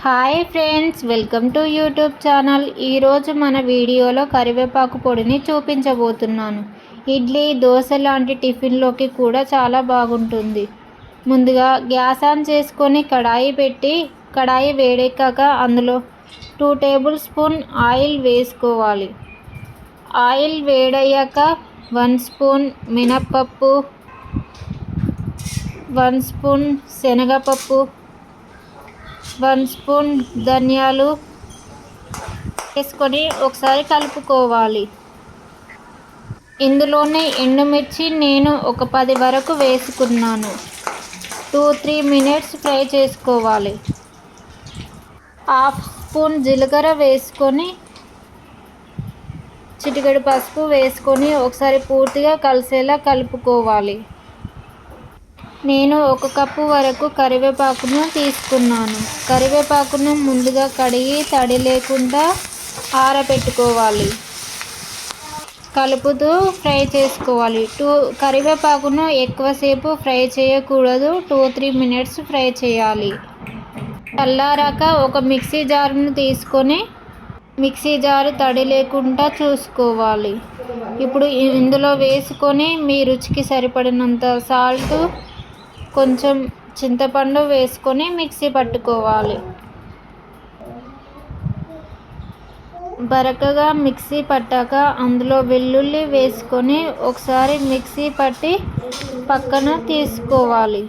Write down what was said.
Hi friends, welcome to YouTube channel. ఈరోజు మన వీడియోలో కరివేపాకు పొడిని చూపించబోతున్నాను. ఇడ్లీ, దోశ లాంటి టిఫిన్లోకి కూడా చాలా బాగుంటుంది. ముందుగా గ్యాస్ ఆన్ చేసుకొని కడాయి పెట్టి కడాయి వేడెక్కాక అందులో 2 టేబుల్ స్పూన్ ఆయిల్ వేసుకోవాలి. ఆయిల్ వేడయ్యాక 1 స్పూన్ మినప్పప్పు, 1 స్పూన్ శనగపప్పు, 1 స్పూన్ ధనియాలు వేసుకొని ఒకసారి కలుపుకోవాలి. ఇందులోనే ఎండుమిర్చి నేను ఒక 10 వరకు వేసుకున్నాను. 2-3 మినిట్స్ ఫ్రై చేసుకోవాలి. 1/2 స్పూన్ జీలకర్ర వేసుకొని చిటికెడు పసుపు వేసుకొని ఒకసారి పూర్తిగా కలిసేలా కలుపుకోవాలి. నేను 1 కప్పు వరకు కరివేపాకును తీసుకున్నాను. కరివేపాకును ముందుగా కడిగి తడి లేకుండా ఆరబెట్టుకోవాలి. కలుపుతూ ఫ్రై చేసుకోవాలి. కరివేపాకును ఎక్కువసేపు ఫ్రై చేయకూడదు. 2-3 మినిట్స్ ఫ్రై చేయాలి. చల్లారాక ఒక మిక్సీ జారును తీసుకొని మిక్సీ జారు తడి లేకుండా చూసుకోవాలి. ఇప్పుడు ఇందులో వేసుకొని మీ రుచికి సరిపడినంత సాల్ట్, కొంచెం చింతపండు వేసుకొని మిక్సీ పట్టుకోవాలి. బరకగా మిక్సీ పట్టాక అందులో వెల్లుల్లి వేసుకొని ఒకసారి మిక్సీ పట్టి పక్కన తీసుకోవాలి.